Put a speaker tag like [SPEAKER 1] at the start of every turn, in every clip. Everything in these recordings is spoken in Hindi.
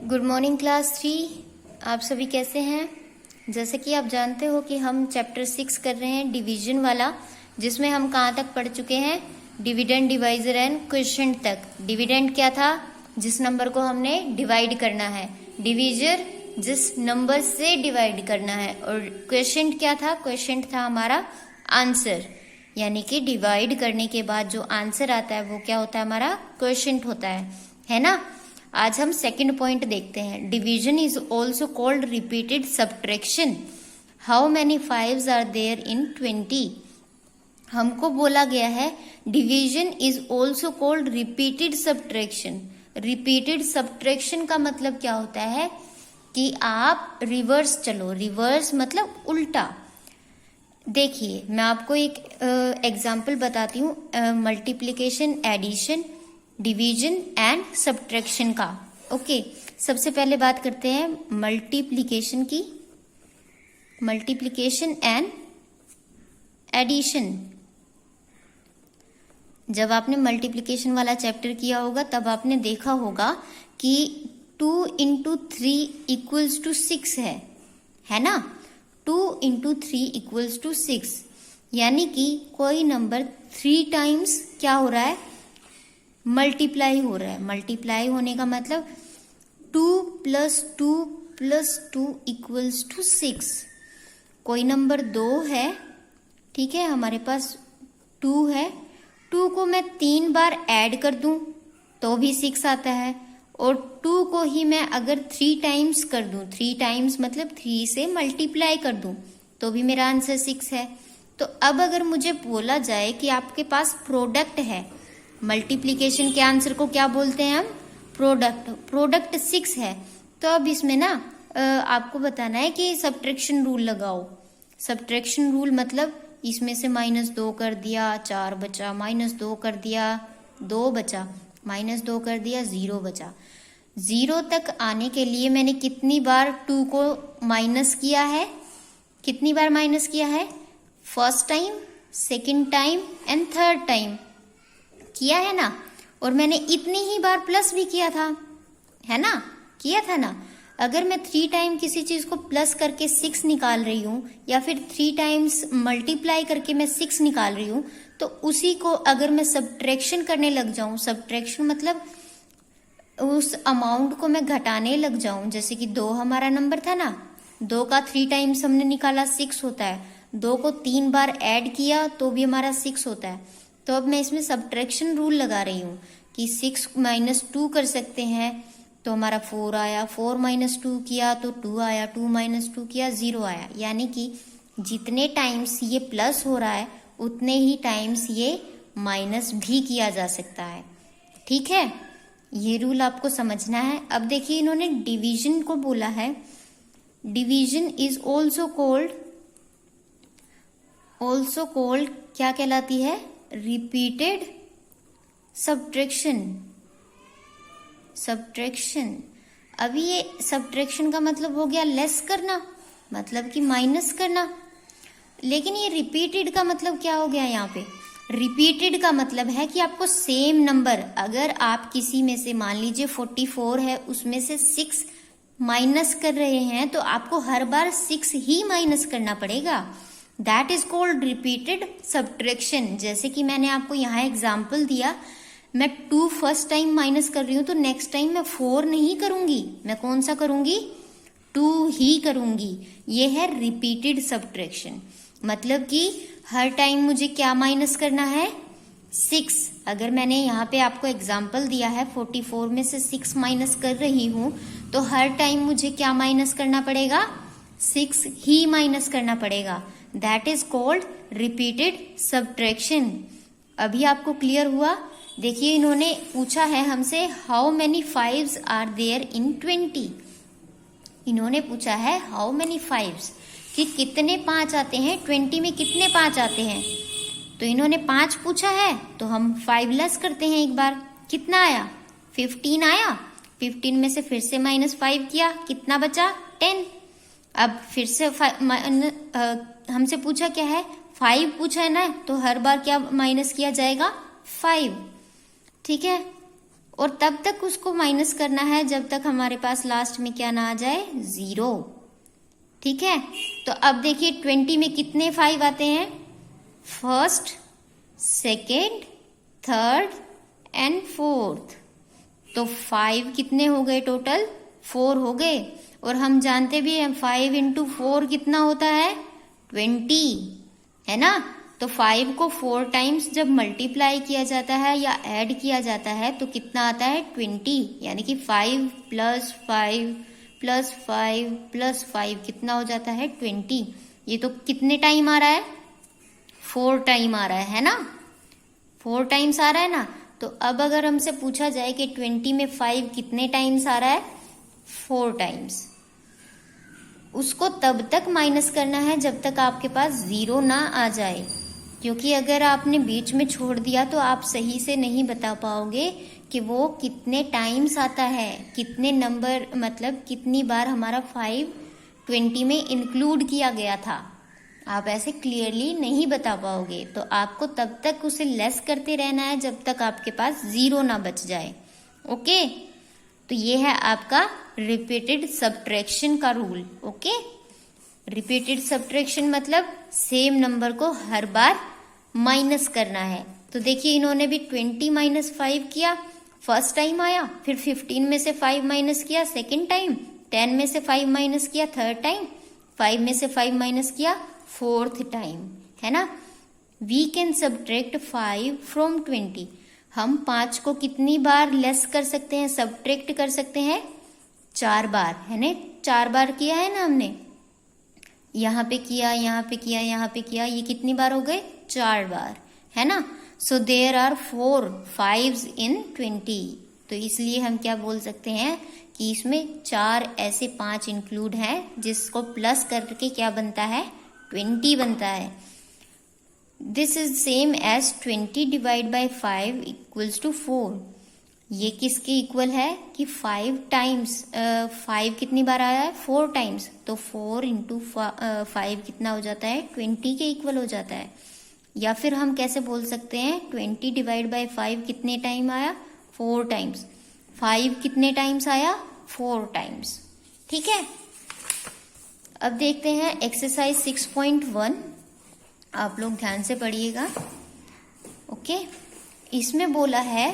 [SPEAKER 1] Good morning class 3। आप सभी कैसे हैं। जैसे कि आप जानते हो कि हम चैप्टर 6 कर रहे हैं डिवीजन वाला, जिसमें हम कहाँ तक पढ़ चुके हैं, डिविडेंड, डिवाइजर एंड क्वोशिएंट तक। डिविडेंड क्या था, जिस नंबर को हमने डिवाइड करना है। डिवीजर, जिस नंबर से डिवाइड करना है। और क्वोशिएंट क्या था, क्वोशिएंट था हमारा आंसर, यानी कि डिवाइड करने के बाद जो आंसर आता है वो क्या होता है, हमारा क्वोशिएंट होता है ना। आज हम सेकंड पॉइंट देखते हैं। Division is also called repeated subtraction. How many fives are there in 20। हमको बोला गया है division is also called repeated subtraction. Repeated subtraction का मतलब क्या होता है कि आप रिवर्स चलो। रिवर्स मतलब उल्टा। देखिए मैं आपको एक एग्जाम्पल बताती हूँ, multiplication, addition, division and subtraction का। ओके, सबसे पहले बात करते हैं मल्टीप्लिकेशन की। Multiplication and addition. जब आपने मल्टीप्लिकेशन वाला चैप्टर किया होगा तब आपने देखा होगा कि 2 × 3 = 6 है ना। 2 × 3 = 6, यानी कि कोई नंबर 3 टाइम्स क्या हो रहा है, मल्टीप्लाई हो रहा है। मल्टीप्लाई होने का मतलब 2 + 2 + 2 = 6। कोई नंबर 2 है, ठीक है, हमारे पास 2 है। 2 को मैं 3 बार ऐड कर दूं तो भी 6 आता है, और 2 को ही मैं अगर 3 टाइम्स कर दूं, 3 टाइम्स मतलब 3 से मल्टीप्लाई कर दूं तो भी मेरा आंसर 6 है। तो अब अगर मुझे बोला जाए कि आपके पास प्रोडक्ट है, मल्टीप्लिकेशन के आंसर को क्या बोलते हैं हम, प्रोडक्ट। प्रोडक्ट 6 है, तो अब इसमें ना आपको बताना है कि सब्ट्रैक्शन रूल लगाओ। सब्ट्रैक्शन रूल मतलब इसमें से -2 कर दिया, 4 बचा, -2 कर दिया, 2 बचा, -2 कर दिया, 0 बचा। 0 तक आने के लिए मैंने कितनी बार 2 को माइनस किया है, कितनी बार माइनस किया है, first time, second time and third time किया है ना। और मैंने इतनी ही बार प्लस भी किया था, है ना, किया था ना। अगर मैं 3 टाइम किसी चीज को प्लस करके 6 निकाल रही हूं, या फिर 3 टाइम्स मल्टीप्लाई करके मैं 6 निकाल रही हूं, तो उसी को अगर मैं सब्ट्रैक्शन करने लग जाऊं, सब्ट्रैक्शन मतलब उस अमाउंट को मैं घटाने लग जाऊं, जैसे कि 2 हमारा नंबर था ना, 2 का 3 टाइम्स हमने निकाला 6 होता है, 2 को 3 बार ऐड किया तो भी हमारा 6 होता है। तो अब मैं इसमें सब्ट्रैक्शन रूल लगा रही हूँ कि 6 - 2 कर सकते हैं तो हमारा 4 आया, 4 - 2 किया तो 2 आया, 2 - 2 किया 0 आया। यानी कि जितने टाइम्स ये प्लस हो रहा है उतने ही टाइम्स ये माइनस भी किया जा सकता है, ठीक है। ये रूल आपको समझना है। अब देखिए इन्होंने डिवीजन को बोला है, डिवीजन इज ऑल्सो कोल्ड क्या कहलाती है, रिपीटेड सब्ट्रैक्शन। अभी ये सब्ट्रैक्शन का मतलब हो गया लेस करना, मतलब कि माइनस करना। लेकिन ये रिपीटेड का मतलब क्या हो गया, यहाँ पे रिपीटेड का मतलब है कि आपको सेम नंबर, अगर आप किसी में से मान लीजिए 44 है, उसमें से 6 माइनस कर रहे हैं तो आपको हर बार 6 ही माइनस करना पड़ेगा। That is called repeated subtraction. जैसे कि मैंने आपको यहाँ एग्जाम्पल दिया, मैं 2 फर्स्ट टाइम माइनस कर रही हूँ तो नेक्स्ट टाइम मैं 4 नहीं करूंगी, मैं कौन सा करूंगी, 2 ही करूंगी। ये है रिपीटेड सब्ट्रैक्शन। मतलब कि हर टाइम मुझे क्या माइनस करना है, 6। अगर मैंने यहाँ पे आपको एग्जाम्पल दिया है 44 में से 6 माइनस कर रही हूँ, तो हर टाइम मुझे क्या माइनस करना पड़ेगा, 6 ही माइनस करना पड़ेगा। That is called repeated subtraction. अभी आपको क्लियर हुआ। देखिए इन्होंने पूछा है हमसे how many fives are there in 20। इन्होंने पूछा है हाउ मेनी फाइव्स, कि कितने 5 आते हैं 20 में, कितने 5 आते हैं। तो इन्होंने 5 पूछा है तो हम 5 लेस करते हैं एक बार। कितना आया, 15 आया। 15 में से फिर से -5 किया, कितना बचा, 10। अब फिर से हमसे पूछा क्या है, 5 पूछा है ना, तो हर बार क्या माइनस किया जाएगा, 5, ठीक है। और तब तक उसको माइनस करना है जब तक हमारे पास लास्ट में क्या ना आ जाए, 0। ठीक है, तो अब देखिए 20 में कितने 5 आते हैं, first, second, third and fourth. तो 5 कितने हो गए टोटल, 4 हो गए। और हम जानते भी हैं 5 इंटू 4 कितना होता है, 20, है ना। तो 5 को 4 टाइम्स जब मल्टीप्लाई किया जाता है या ऐड किया जाता है तो कितना आता है, 20। यानी कि 5 प्लस 5 प्लस 5 प्लस 5 कितना हो जाता है, 20। ये तो कितने टाइम आ रहा है, 4 टाइम आ रहा है ना, 4 टाइम्स आ रहा है ना। तो अब अगर हमसे पूछा जाए कि 20 में 5 कितने टाइम्स आ रहा है, 4 टाइम्स, उसको तब तक माइनस करना है जब तक आपके पास 0 ना आ जाए। क्योंकि अगर आपने बीच में छोड़ दिया तो आप सही से नहीं बता पाओगे कि वो कितने टाइम्स आता है, कितने नंबर, मतलब कितनी बार हमारा 5 20 में इंक्लूड किया गया था। आप ऐसे क्लियरली नहीं बता पाओगे। तो आपको तब तक उसे लेस करते रहना है जब तक आपके पास 0 ना बच जाए। ओके, तो ये है आपका रिपीटेड सब्ट्रैक्शन का रूल। ओके, रिपीटेड सब्ट्रैक्शन मतलब सेम नंबर को हर बार माइनस करना है। तो देखिए इन्होंने भी 20 माइनस 5 किया, फर्स्ट टाइम आया, फिर 15 में से 5 माइनस किया सेकेंड टाइम, 10 में से 5 माइनस किया थर्ड टाइम, 5 में से 5 माइनस किया फोर्थ टाइम, है ना। We can subtract 5 from 20। हम 5 को कितनी बार लेस कर सकते हैं, सब्ट्रैक्ट कर सकते हैं, 4 बार, है ना। 4 बार किया है ना हमने, यहाँ पे किया, यहाँ पे किया, यहाँ पे किया, ये कितनी बार हो गए, 4 बार, है ना। सो देयर आर 4 5s इन 20। तो इसलिए हम क्या बोल सकते हैं कि इसमें 4 ऐसे 5 इंक्लूड हैं जिसको प्लस करके क्या बनता है, 20 बनता है। This is same as 20 divide by 5 equals to 4। ये किसके इक्वल है कि 5 टाइम्स, 5 कितनी बार आया है, 4 टाइम्स। तो 4 इंटू 5 कितना हो जाता है, 20 के इक्वल हो जाता है। या फिर हम कैसे बोल सकते हैं, 20 डिवाइड बाई 5 कितने टाइम आया, 4 टाइम्स। 5 कितने टाइम्स आया, 4 टाइम्स। ठीक है, अब देखते हैं एक्सरसाइज 6.1। आप लोग ध्यान से पढ़िएगा। ओके, इसमें बोला है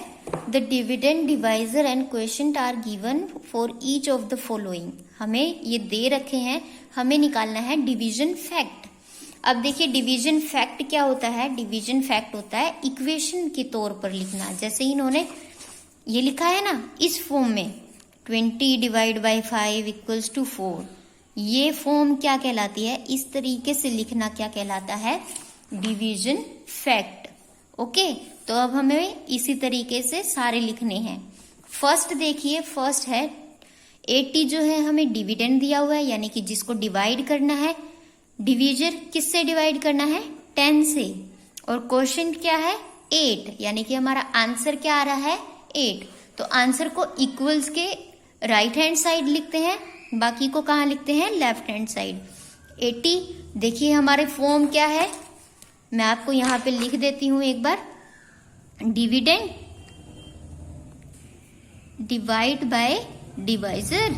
[SPEAKER 1] the dividend divisor and quotient are given for each of the following. हमें ये दे रखे हैं, हमें निकालना है डिवीजन फैक्ट। अब देखिए डिवीजन फैक्ट क्या होता है, डिवीजन फैक्ट होता है इक्वेशन के तौर पर लिखना। जैसे इन्होंने ये लिखा है ना इस फॉर्म में, 20 डिवाइड बाई 5 इक्वल्स टू 4, ये फॉर्म क्या कहलाती है, इस तरीके से लिखना क्या कहलाता है, डिवीजन फैक्ट। ओके, तो अब हमें इसी तरीके से सारे लिखने हैं। फर्स्ट देखिए, फर्स्ट है 80 जो है हमें डिविडेंड दिया हुआ है, यानी कि जिसको डिवाइड करना है। डिवीजर किससे डिवाइड करना है, 10 से। और क्वोशिएंट क्या है, 8, यानी कि हमारा आंसर क्या आ रहा है, 8। तो आंसर को इक्वल्स के राइट हैंड साइड लिखते हैं, बाकी को कहाँ लिखते हैं, लेफ्ट हैंड साइड। 80 देखिए हमारे फॉर्म क्या है, मैं आपको यहाँ पे लिख देती हूं एक बार। डिविडेंड डिवाइड बाय डिवाइजर,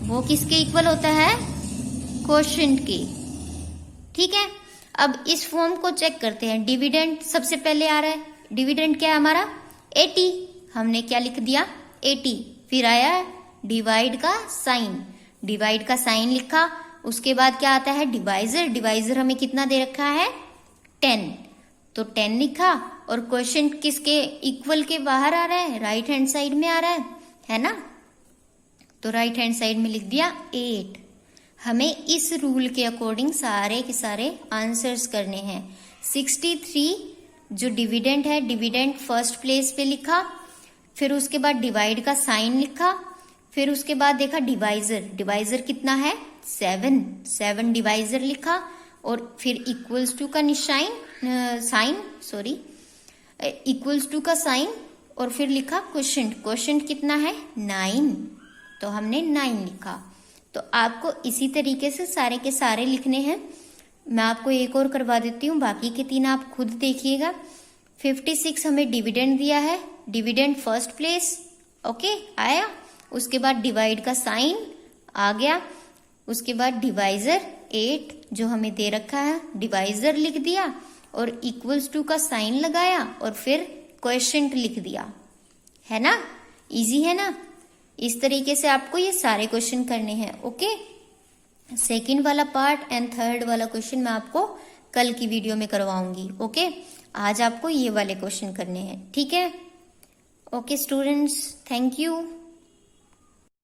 [SPEAKER 1] वो किसके इक्वल होता है, क्वोशिएंट के। ठीक है, अब इस फॉर्म को चेक करते हैं। डिविडेंड सबसे पहले आ रहा है, डिविडेंड क्या है हमारा, 80, हमने क्या लिख दिया, 80। फिर आया डिवाइड का साइन, डिवाइड का साइन लिखा। उसके बाद क्या आता है, डिवाइजर, डिवाइजर हमें कितना दे रखा है, 10, तो 10 लिखा। और क्वोशिएंट किसके इक्वल के बाहर आ रहा है, राइट हैंड साइड में आ रहा है ना। तो राइट हैंड साइड में लिख दिया 8। हमें इस रूल के अकॉर्डिंग सारे के सारे आंसर्स करने हैं। 63 जो डिविडेंड है, डिविडेंड फर्स्ट प्लेस पे लिखा, फिर उसके बाद डिवाइड का साइन लिखा, फिर उसके बाद देखा डिवाइजर, डिवाइजर कितना है, 7 डिवाइजर लिखा। और फिर इक्वल्स टू का साइन इक्वल्स टू का साइन, और फिर लिखा क्वोशिएंट, क्वोशिएंट कितना है, 9, तो हमने 9 लिखा। तो आपको इसी तरीके से सारे के सारे लिखने हैं। मैं आपको एक और करवा देती हूँ, बाकी के 3 आप खुद देखिएगा। 56 हमें डिविडेंड दिया है, डिविडेंड फर्स्ट प्लेस, ओके आया। उसके बाद डिवाइड का साइन आ गया, उसके बाद डिवाइजर 8 जो हमें दे रखा है, डिवाइजर लिख दिया और इक्वल्स टू का साइन लगाया और फिर क्वोशिएंट लिख दिया, है ना। इजी है ना। इस तरीके से आपको ये सारे क्वेश्चन करने हैं, ओके। सेकंड वाला पार्ट एंड थर्ड वाला क्वेश्चन मैं आपको कल की वीडियो में करवाऊंगी, ओके। आज आपको ये वाले क्वेश्चन करने हैं, ठीक है। Okay students, thank you.